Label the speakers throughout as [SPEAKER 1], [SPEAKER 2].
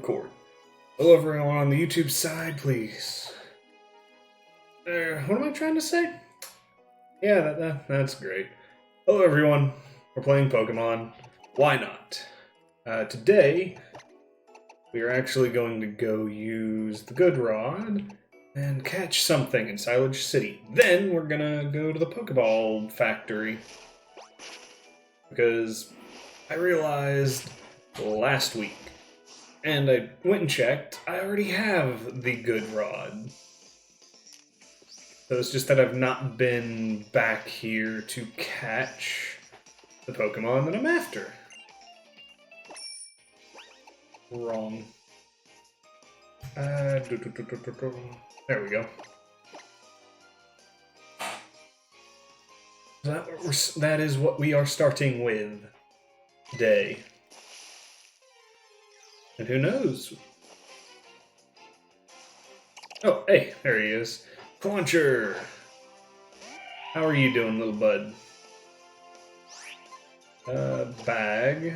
[SPEAKER 1] record. Hello everyone on the YouTube side, please. What am I trying to say? Yeah, that's great. Hello everyone, we're playing Pokemon. Why not? Today, we are actually going to go use the Good Rod and catch something in Silage City. Then we're gonna go to the Pokeball factory. Because I realized last week, and I went and checked, I already have the Good Rod. So it's just that I've not been back here to catch the Pokemon that I'm after. Wrong. There we go. That is what we are starting with today. And who knows? Oh, hey, there he is. Clauncher! How are you doing, little bud? Bag.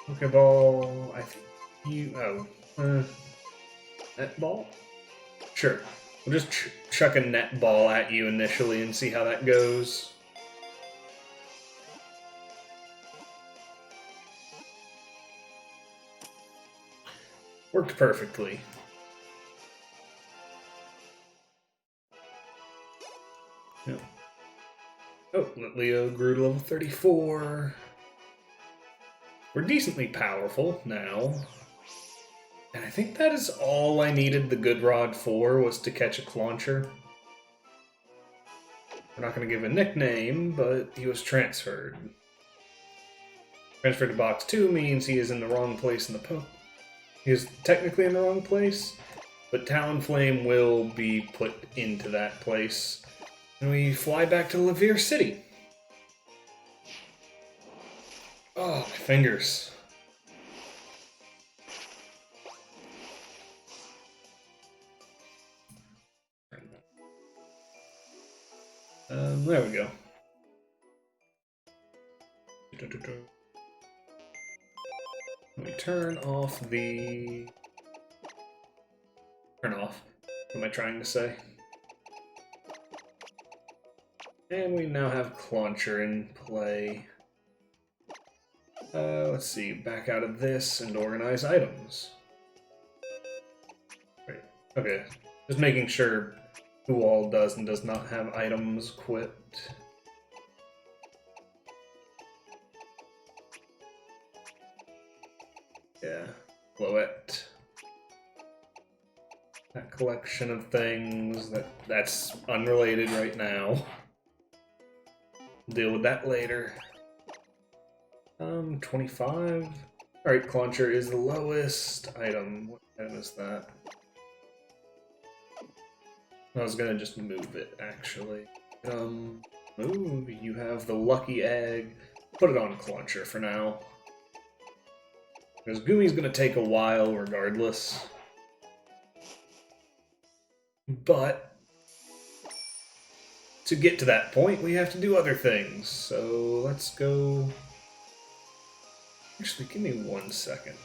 [SPEAKER 1] Pokeball. I think you. Netball? Sure. We'll just chuck a netball at you initially and see how that goes. Worked perfectly. Yep. Oh, Leo grew to level 34. We're decently powerful now. And I think that is all I needed the Good Rod for, was to catch a Clauncher. We're not going to give a nickname, but he was transferred. Transferred to Box 2 means he is in the wrong place in the Poke. He is technically in the wrong place, but Talonflame will be put into that place. And we fly back to Lavier City. Oh, my fingers. There we go. Let me turn off the... Turn off. What am I trying to say? And we now have Clauncher in play. Let's see, back out of this and organize items. Right. Okay, just making sure who all does and does not have items equipped. Yeah, Floette. That collection of things, that's unrelated right now. Deal with that later. 25. Alright, Clauncher is the lowest item. What item is that? I was gonna just move it, actually. Move. You have the lucky egg. Put it on Clauncher for now. Because Gumi's gonna take a while regardless. But to get to that point, we have to do other things. So let's go... Actually, give me 1 second.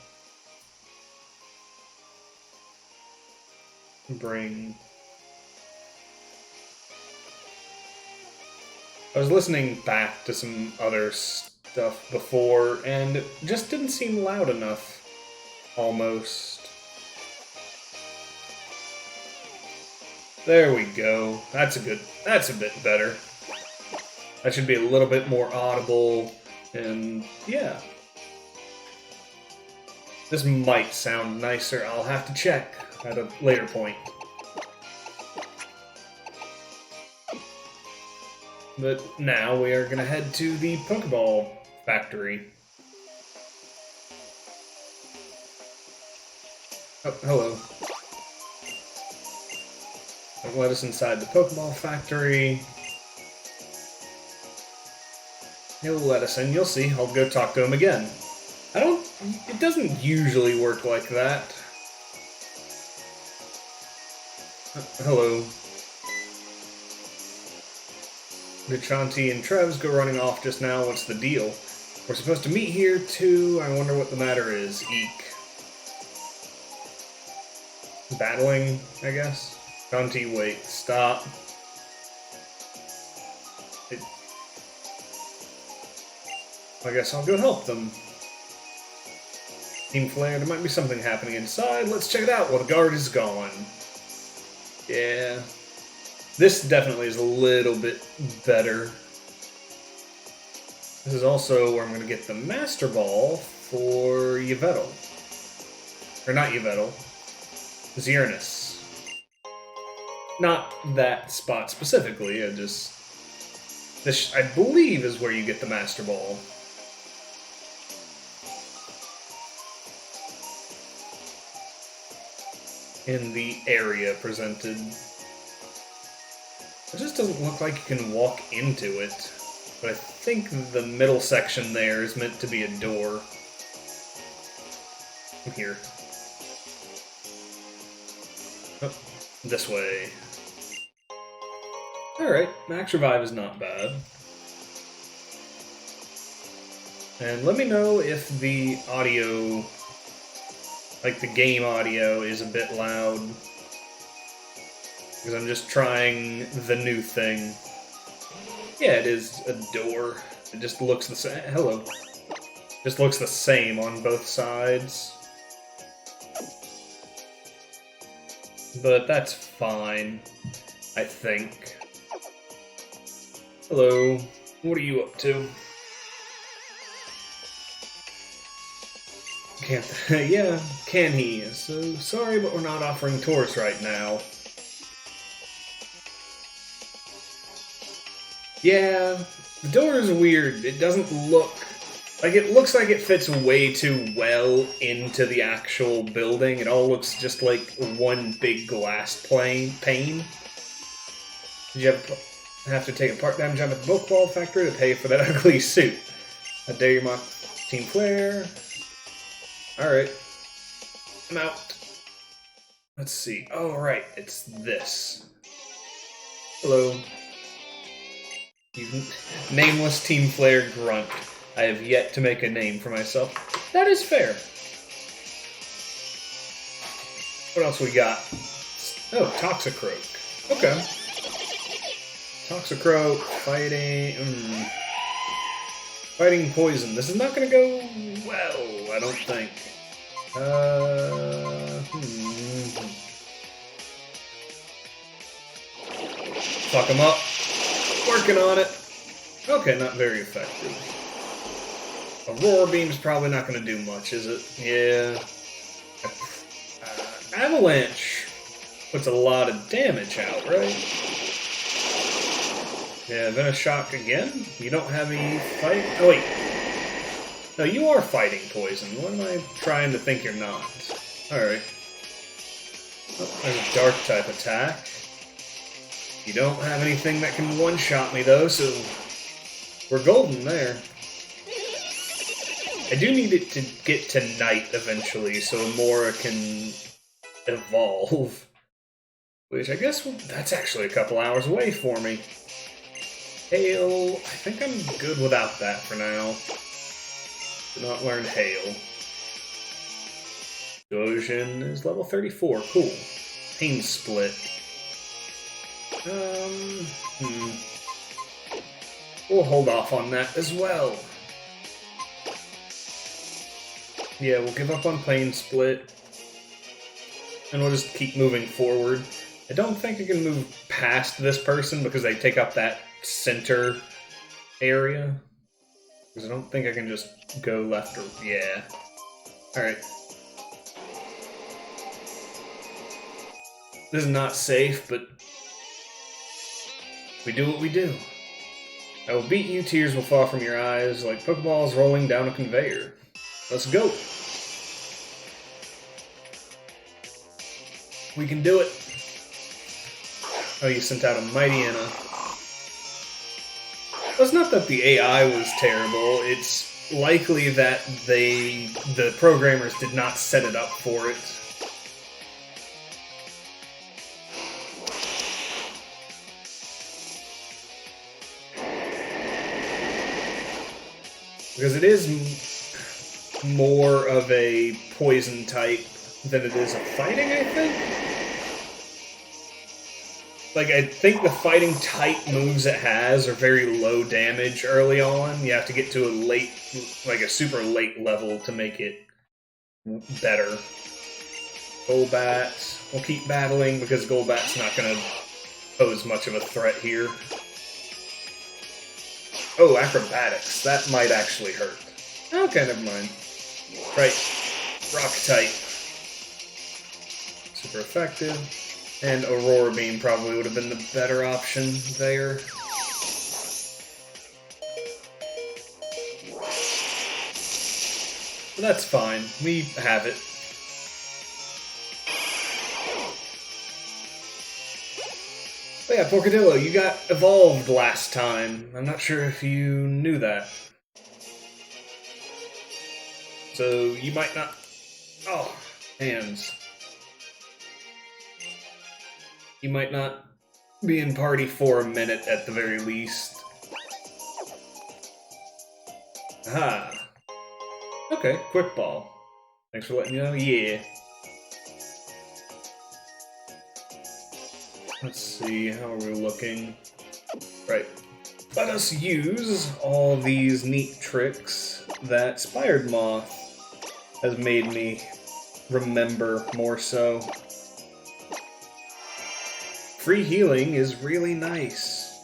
[SPEAKER 1] Bring... I was listening back to some other stuff before, and it just didn't seem loud enough. Almost. There we go. That's a bit better. That should be a little bit more audible, and yeah. This might sound nicer. I'll have to check at a later point. But now we are going to head to the Pokeball factory. Oh, hello. Don't let us inside the Pokeball factory. He'll let us in, you'll see. I'll go talk to him again. It doesn't usually work like that. Hello. Vichanti and Trevs go running off just now. What's the deal? We're supposed to meet here too. I wonder what the matter is. Eek. battling, I guess. Bounty, wait, stop. I guess I'll go help them. Team Flare, there might be something happening inside. Let's check it out while the guard is gone. Yeah. This definitely is a little bit better. This is also where I'm going to get the Master Ball for Yveltal. Or not Yveltal. Xerneas. Not that spot specifically, I just... This, I believe, is where you get the Master Ball. In the area presented. It just doesn't look like you can walk into it. But I think the middle section there is meant to be a door. Here. Oh, this way. Alright, Max Revive is not bad. And let me know if the audio, like the game audio, is a bit loud. Because I'm just trying the new thing. Yeah, it is a door. It just looks the same. Hello. Just looks the same on both sides. But that's fine, I think. Hello. What are you up to? Can't. Yeah, can he? So sorry, but we're not offering tours right now. Yeah, the door is weird. It doesn't look... Like, it looks like it fits way too well into the actual building. It all looks just like one big glass pane. Did you have to take a part-time job at the Pokeball factory to pay for that ugly suit? How dare you mock Team Flare? Alright. I'm out. Let's see. Oh, right. It's this. Hello. Nameless Team Flare grunt. I have yet to make a name for myself. That is fair. What else we got? Oh, Toxicroak. Okay. Toxicroak, fighting... Fighting poison. This is not going to go well, I don't think. Fuck him up. Working on it. Okay, not very effective. Aurora Beam's probably not going to do much, is it? Yeah. Avalanche puts a lot of damage out, right? Yeah, Venoshock again? You don't have any fight? Oh, wait. No, you are fighting poison. What am I trying to think you're not? Alright. Oh, there's a Dark-type attack. You don't have anything that can one-shot me, though, so we're golden there. I do need it to get to night eventually, so Amora can evolve. Which I guess that's actually a couple hours away for me. Hail, I think I'm good without that for now. Did not learn Hail. Dojin is level 34, cool. Pain Split. We'll hold off on that as well. Yeah, we'll give up on Pain Split. And we'll just keep moving forward. I don't think I can move past this person because they take up that center area. Because I don't think I can just go left or... yeah. Alright. This is not safe, but... we do what we do. I will beat you, tears will fall from your eyes like Pokeballs rolling down a conveyor. Let's go! We can do it! Oh, you sent out a Mightyena. Well, it's not that the AI was terrible, it's likely that the programmers did not set it up for it. Because it is more of a poison type than it is of fighting, I think. Like, I think the fighting type moves it has are very low damage early on. You have to get to a late, like a super late level to make it better. Golbat. We'll keep battling because Golbat's not going to pose much of a threat here. Oh, acrobatics. That might actually hurt. Okay, never mind. Right. Rock type. Super effective. And Aurora Beam probably would have been the better option there. But that's fine. We have it. Oh yeah, Porcadillo, you got evolved last time. I'm not sure if you knew that. So you might not... Oh, hands. You might not be in party for a minute at the very least. Aha. Okay, quick ball. Thanks for letting me know. Yeah. Let's see, how are we looking? Right. Let us use all these neat tricks that Spired Moth has made me remember more so. Free healing is really nice.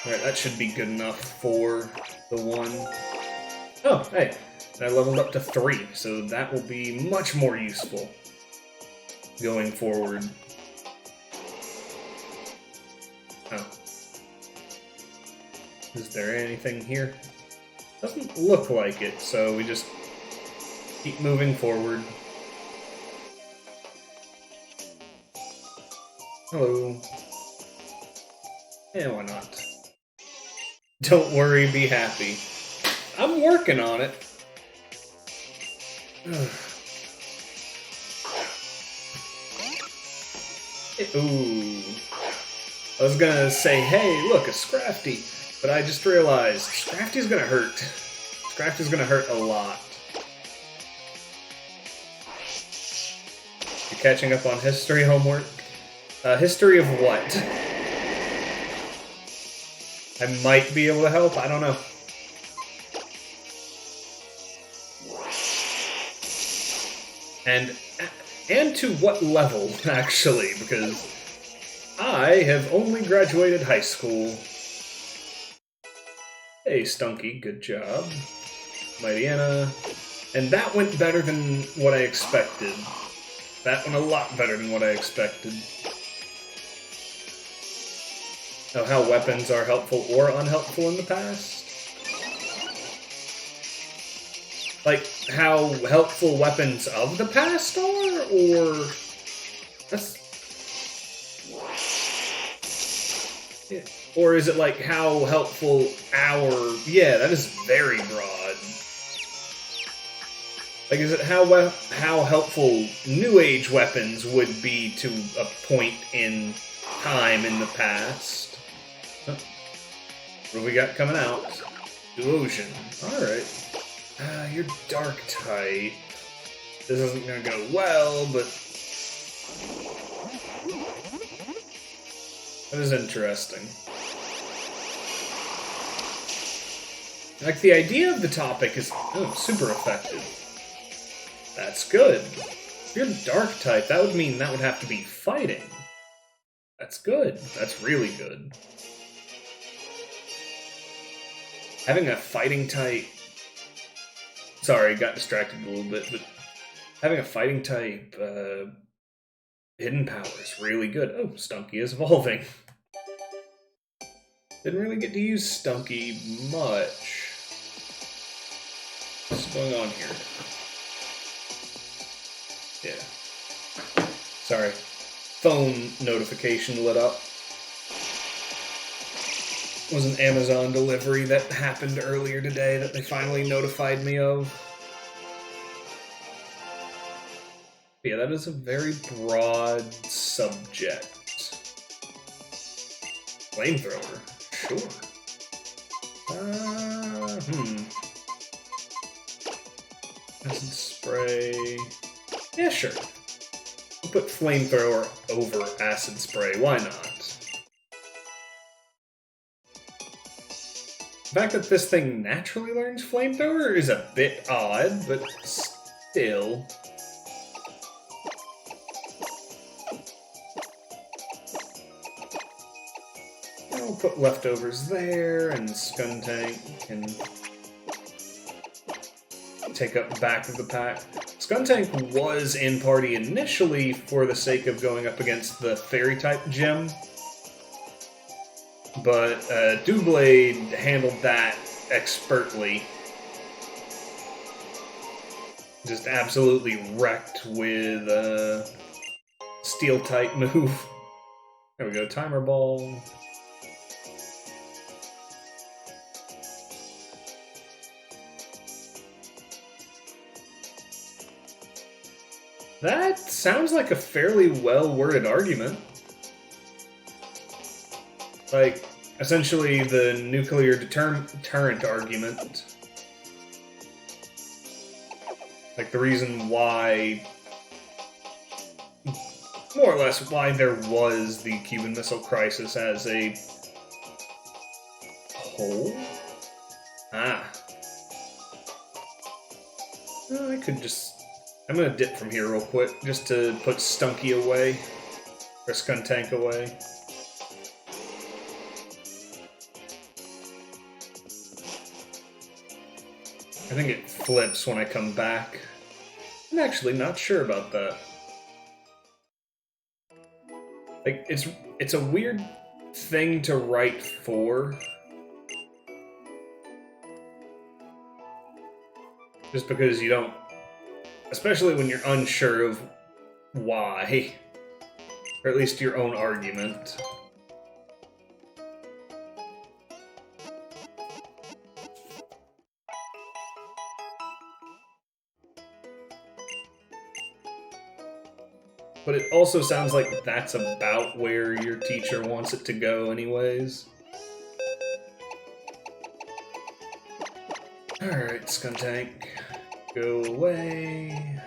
[SPEAKER 1] Alright, that should be good enough for the one. Oh, hey. I leveled up to 3, so that will be much more useful going forward. Oh. Is there anything here? Doesn't look like it, so we just keep moving forward. Hello. Yeah, why not? Don't worry, be happy. I'm working on it. Ooh. I was gonna say, hey, look, a Scrafty. But I just realized, Scrafty's gonna hurt. Scrafty's gonna hurt a lot. You're catching up on history homework? History of what? I might be able to help, I don't know. And to what level, actually, because I have only graduated high school. Hey, Stunky, good job. Mightyena. And that went better than what I expected. That went a lot better than what I expected. Oh, how weapons are helpful or unhelpful in the past? Like, how helpful weapons of the past are, or... That's... Yeah. Or is it like how helpful our... Yeah, that is very broad. Like, is it how helpful New Age weapons would be to a point in time in the past? Huh. What have we got coming out? Delusion. Alright. You're dark type. This isn't gonna go well, but... That is interesting. Like, the idea of the topic is super effective. That's good. If you're dark type, that would mean that would have to be fighting. That's good. That's really good. Having a fighting type... Sorry, got distracted a little bit, but having a fighting type hidden power is really good. Oh, Stunky is evolving. Didn't really get to use Stunky much. What's going on here? Yeah. Sorry. Phone notification lit up. It was an Amazon delivery that happened earlier today that they finally notified me of. Yeah, that is a very broad subject. Flamethrower, sure. Acid spray. Yeah, sure. We'll put flamethrower over acid spray. Why not? The fact that this thing naturally learns flamethrower is a bit odd, but still. I'll put leftovers there, and Skuntank can take up back of the pack. Skuntank was in party initially for the sake of going up against the Fairy-type gym, but Doublade handled that expertly. Just absolutely wrecked with a Steel-type move. There we go, Timer Ball. That sounds like a fairly well-worded argument. Like, essentially the nuclear deterrent argument. Like, the reason why... more or less why there was the Cuban Missile Crisis as a whole? Ah. Well, I could just... I'm gonna dip from here real quick, just to put Stunky away. Or Skuntank away. I think it flips when I come back. I'm actually not sure about that. Like, it's a weird thing to write for. Just because you don't... Especially when you're unsure of why. Or at least your own argument. But it also sounds like that's about where your teacher wants it to go anyways. Alright, Skuntank. Go away.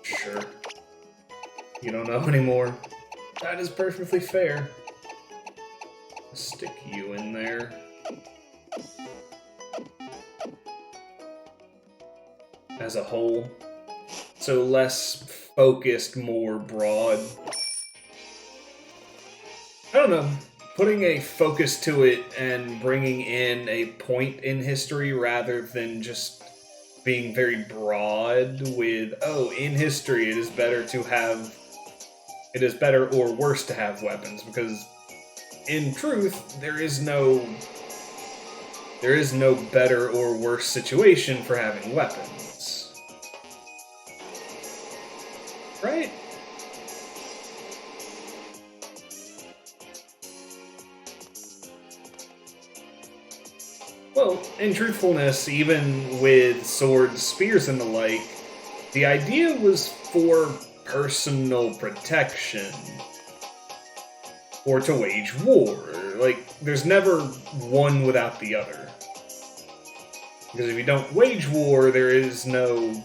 [SPEAKER 1] Sure. You don't know anymore. That is perfectly fair. Stick you in there. As a whole. So less focused, more broad. I don't know. Putting a focus to it and bringing in a point in history rather than just being very broad with, oh, in history it is better or worse to have weapons, because in truth there is no better or worse situation for having weapons. Right? Well, in truthfulness, even with swords, spears, and the like, the idea was for personal protection. Or to wage war. Like, there's never one without the other. Because if you don't wage war, there is no...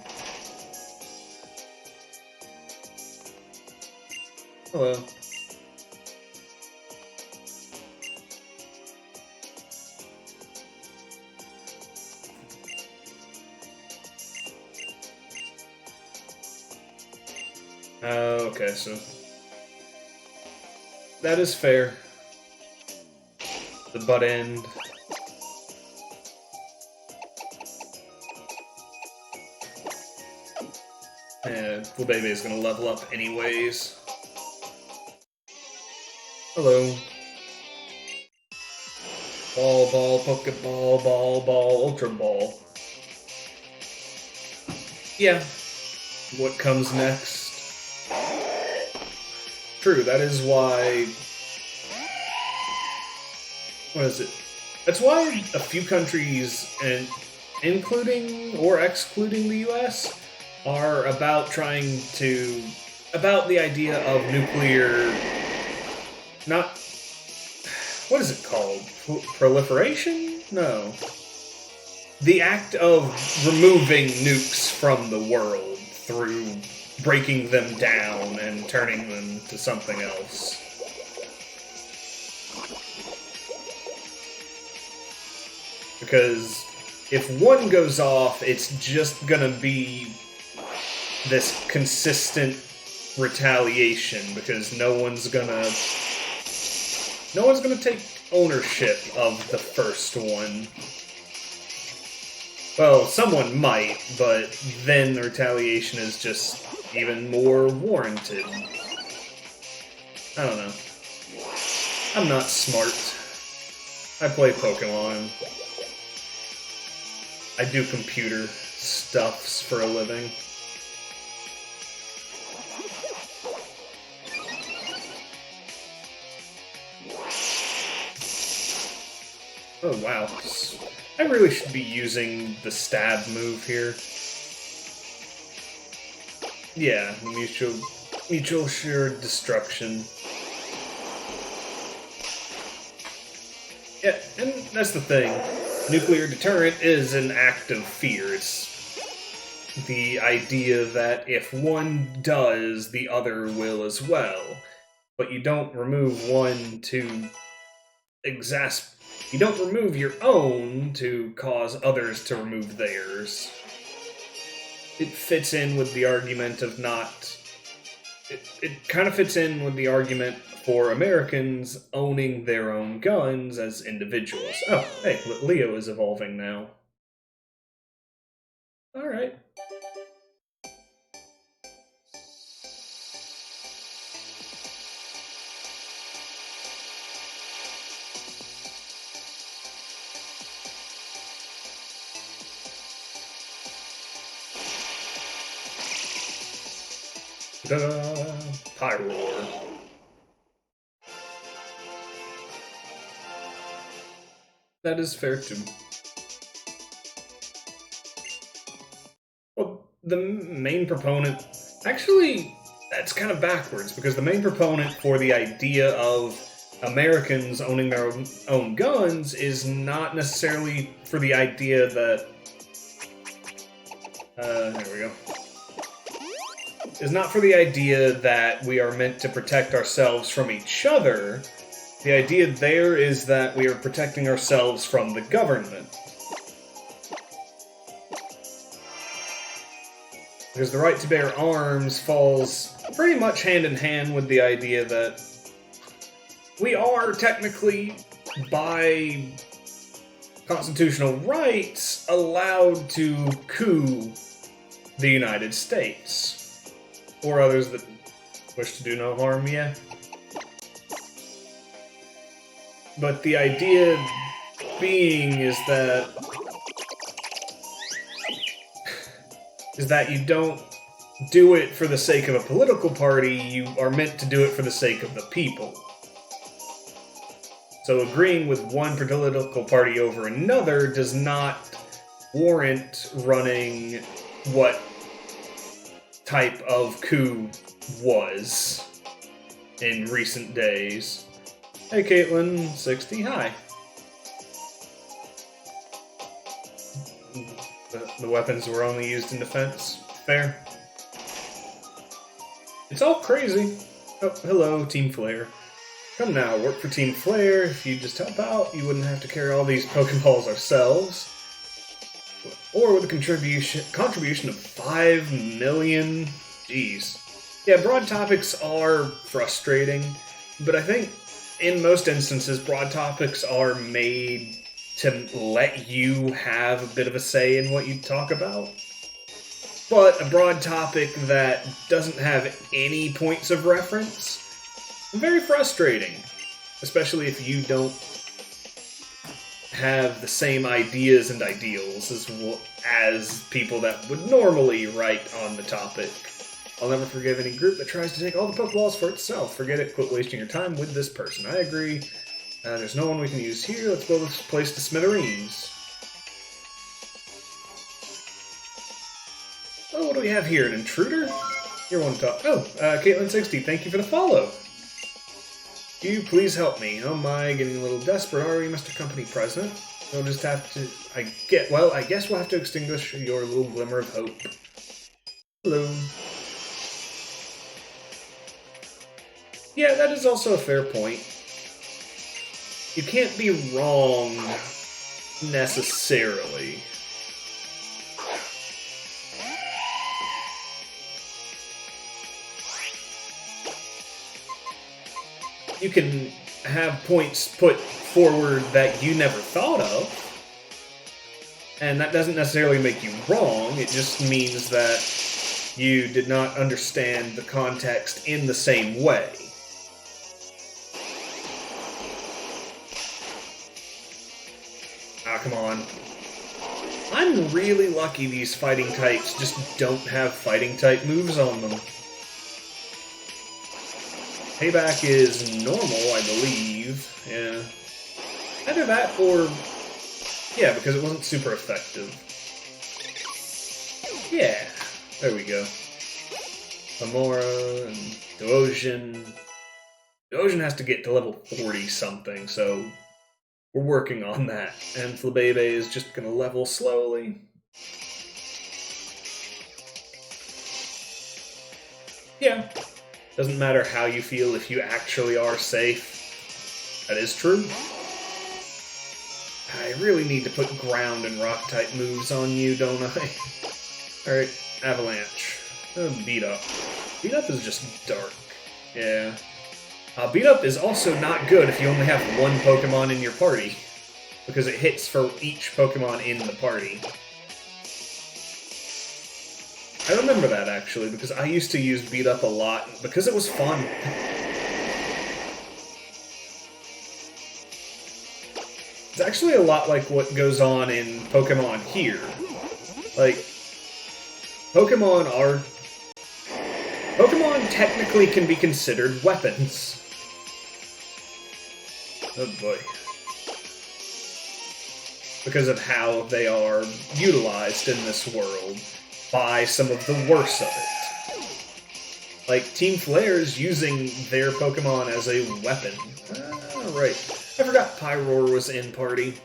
[SPEAKER 1] Hello. Okay, so that is fair. The butt end. And Flabebe is gonna level up anyways. Hello. Ball, Pokeball, ball, Ultra Ball. Yeah. What comes next? True, that is why... What is it? That's why a few countries, and including or excluding the US, are about the idea of nuclear... Not... What is it called? Proliferation? No. the act of removing nukes from the world through breaking them down and turning them to something else. Because if one goes off, it's just gonna be this consistent retaliation because no one's gonna take ownership of the first one. Well, someone might, but then the retaliation is just even more warranted. I don't know. I'm not smart. I play Pokemon. I do computer stuffs for a living. Oh wow. I really should be using the stab move here. Yeah, mutual assured destruction. Yeah, and that's the thing. Nuclear deterrent is an act of fear. It's the idea that if one does, the other will as well. But you don't remove one to you don't remove your own to cause others to remove theirs. It fits in with the argument of not... It kind of fits in with the argument for Americans owning their own guns as individuals. Oh, hey, Leo is evolving now. Alright. Ta-da! Pyroar. That is fair too. Well, the main proponent... Actually, that's kind of backwards, because the main proponent for the idea of Americans owning their own guns is not necessarily for the idea that... there we go. Is not for the idea that we are meant to protect ourselves from each other. The idea there is that we are protecting ourselves from the government. Because the right to bear arms falls pretty much hand in hand with the idea that we are technically, by constitutional rights, allowed to coup the United States. Or others that wish to do no harm, yeah. But the idea being is that you don't do it for the sake of a political party, you are meant to do it for the sake of the people. So agreeing with one political party over another does not warrant running what type of coup was in recent days. Hey Caitlin, 60, hi. The weapons were only used in defense. Fair. It's all crazy. Oh, hello, Team Flare. Come now, work for Team Flare. If you just help out, you wouldn't have to carry all these Pokeballs ourselves. Or with a contribution of 5 million. Jeez. Yeah, broad topics are frustrating, but I think in most instances, broad topics are made to let you have a bit of a say in what you talk about. But a broad topic that doesn't have any points of reference, very frustrating. Especially if you don't have the same ideas and ideals as people that would normally write on the topic. I'll never forgive any group that tries to take all the Pokeballs for itself. Forget it, quit wasting your time with this person. I agree. There's no one we can use here. Let's blow this place to smithereens. Oh, what do we have here? An intruder? You're one to talk. Oh, Caitlin60, thank you for the follow. You please help me. Oh my, getting a little desperate, are we, Mr. Company President? We'll just have to... I guess we'll have to extinguish your little glimmer of hope. Hello. Yeah, that is also a fair point. You can't be wrong, necessarily. You can have points put forward that you never thought of, and that doesn't necessarily make you wrong, it just means that you did not understand the context in the same way. Ah, come on. I'm really lucky these fighting types just don't have fighting type moves on them. Payback is normal, I believe. Yeah. Either that or... yeah, because it wasn't super effective. Yeah. There we go. Amora and Doosian. Doosian has to get to level 40-something, so we're working on that. And Flabebe is just gonna level slowly. Yeah. Doesn't matter how you feel if you actually are safe. That is true. I really need to put ground and rock type moves on you, don't I? Alright, Avalanche. Beat Up. Beat Up is just dark. Yeah. Beat Up is also not good if you only have one Pokemon in your party, because it hits for each Pokemon in the party. I remember that, actually, because I used to use Beat Up a lot, because it was fun. It's actually a lot like what goes on in Pokemon here. Like, Pokemon technically can be considered weapons. Oh boy. Because of how they are utilized in this world by some of the worst of it. Like, Team Flare's using their Pokemon as a weapon. Right. I forgot Pyroar was in party.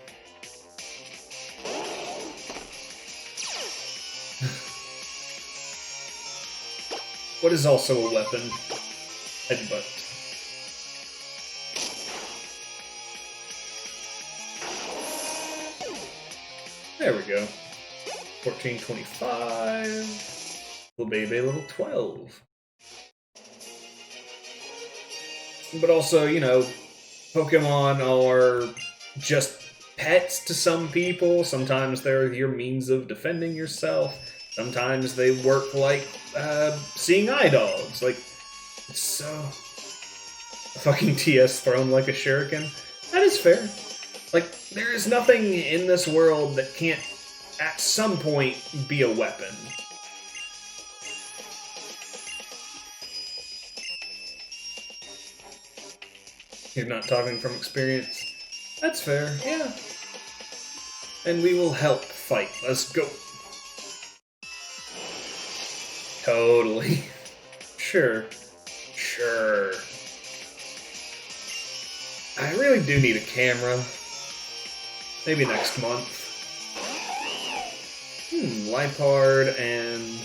[SPEAKER 1] What is also a weapon? Headbutt. There we go. 1425. Little baby, level 12. But also, you know, Pokemon are just pets to some people. Sometimes they're your means of defending yourself. Sometimes they work like seeing eye dogs. Like, it's so... fucking TS thrown like a shuriken. That is fair. Like, there is nothing in this world that can't, at some point, be a weapon. You're not talking from experience? That's fair, yeah. And we will help fight. Let's go. Totally. Sure. Sure. I really do need a camera. Maybe next month. Lipard and...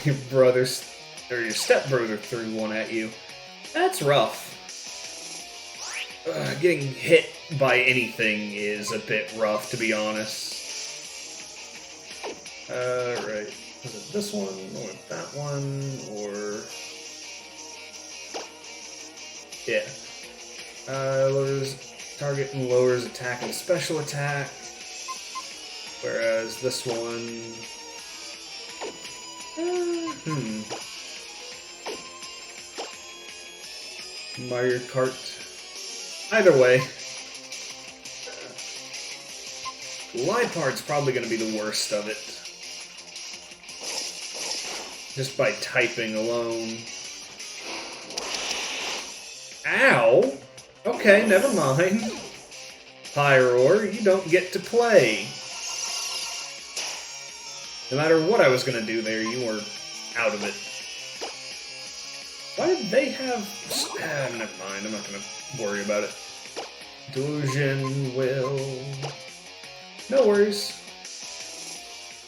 [SPEAKER 1] your brother's... or your stepbrother threw one at you. That's rough. Getting hit by anything is a bit rough, to be honest. Right. Is it this one, or that one, or... yeah. Lowers target and lowers attack and special attack. Whereas this one... Mario Kart. Either way. Lipard's probably going to be the worst of it. Just by typing alone. Ow! Okay, never mind. Pyroar, you don't get to play. No matter what I was going to do there, you were out of it. Why did they have... never mind, I'm not going to worry about it. Delusion will... No worries.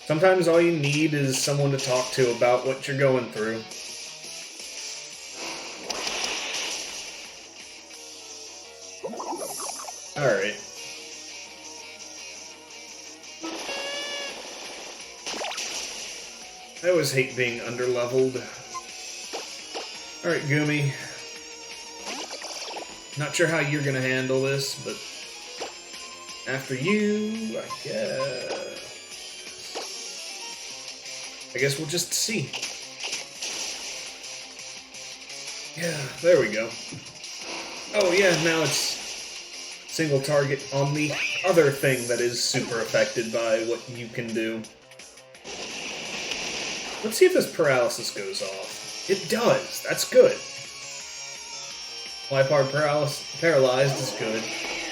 [SPEAKER 1] Sometimes all you need is someone to talk to about what you're going through. Alright. I always hate being underleveled. Alright, Goomy. Not sure how you're gonna handle this, but after you, I guess we'll just see. Yeah, there we go. Oh yeah, now it's single target on the other thing that is super affected by what you can do. Let's see if this paralysis goes off. It does. That's good. Liepard paralyzed is good.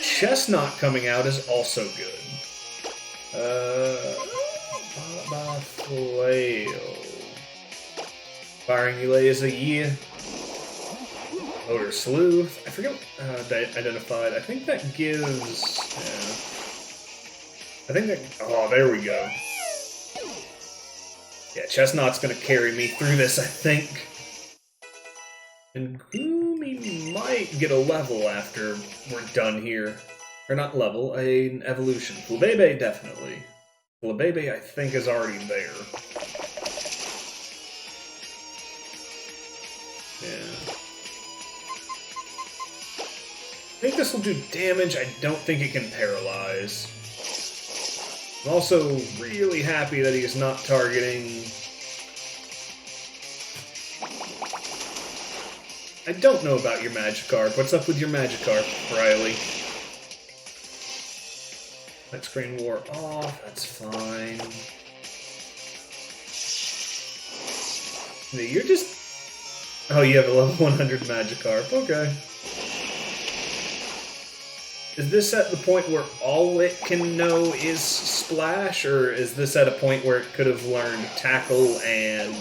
[SPEAKER 1] Chestnut coming out is also good. Flail. Firing Elay is a year. Odor Sleuth. I forget what identified. I think that gives... Yeah. I think that... Oh, there we go. Yeah, Chestnut's gonna carry me through this, I think. And Goomy might get a level after we're done here. Or not level, an evolution. Flabebe, definitely. Flabebe, I think, is already there. Yeah. I think this will do damage. I don't think it can paralyze. I'm also really happy that he is not targeting... I don't know about your Magikarp. What's up with your Magikarp, Riley? That screen wore off. That's fine. You're just... Oh, you have a level 100 Magikarp. Okay. Is this at the point where all it can know is Splash, or is this at a point where it could have learned Tackle and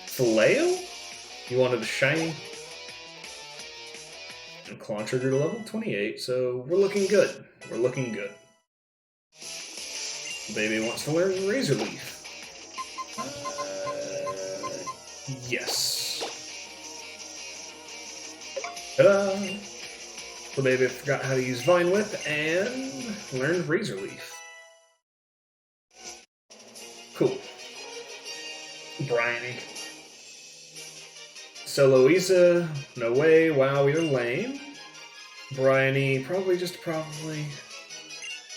[SPEAKER 1] Flail? You wanted a shiny? And Claw Trigger to level 28, so we're looking good. We're looking good. Baby wants to learn Razor Leaf. Yes. Ta-da! So baby forgot how to use Vine Whip and learned Razor Leaf. Cool. Bryony. So Louisa, no way, wow, you're lame. Bryony, probably.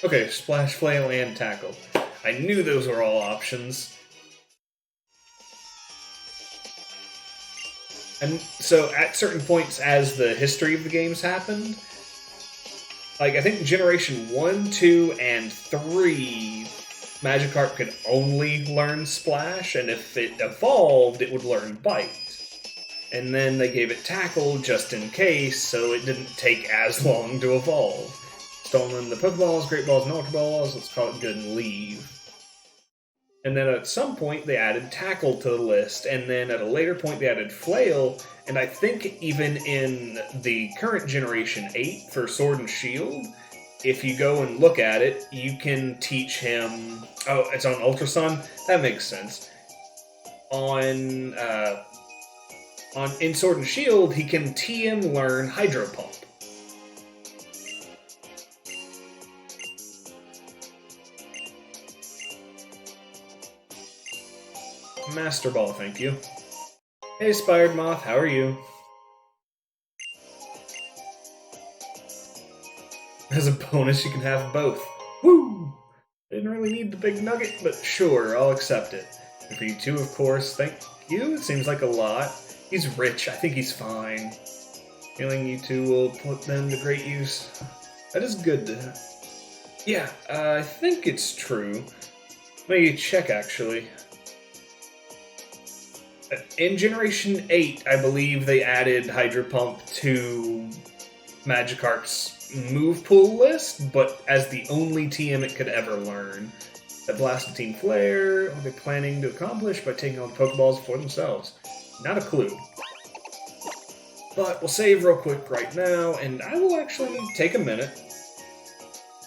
[SPEAKER 1] Okay, Splash, Flail, and Tackle. I knew those were all options. And so at certain points as the history of the games happened, like I think Generation 1, 2, and 3, Magikarp could only learn Splash, and if it evolved, it would learn Bite. And then they gave it Tackle just in case, so it didn't take as long to evolve. Stolen the Pokeballs, Great Balls, and Ultra Balls, let's call it good and leave. And then at some point they added Tackle to the list, and then at a later point they added Flail, and I think even in the current Generation 8 for Sword and Shield, if you go and look at it, you can teach him... Oh, it's on Ultra Sun? That makes sense. In Sword and Shield, he can TM learn Hydro Pump. Master Ball, thank you. Hey, Spired Moth, how are you? As a bonus, you can have both. Woo! Didn't really need the big nugget, but sure, I'll accept it. And for you too, of course, thank you. It seems like a lot. He's rich, I think he's fine. Healing you two will put them to great use. That is good to... Yeah, I think it's true. Maybe check, actually. In Generation 8, I believe they added Hydro Pump to Magikarp's move pool list, but as the only TM it could ever learn. That Blast Team Flare, what are they planning to accomplish by taking all the Pokeballs for themselves? Not a clue. But we'll save real quick right now, and I will actually take a minute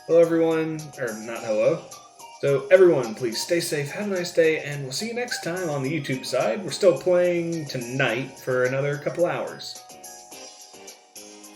[SPEAKER 1] Hello, everyone. Or not hello. So, everyone, please stay safe, have a nice day, and we'll see you next time on the YouTube side. We're still playing tonight for another couple hours.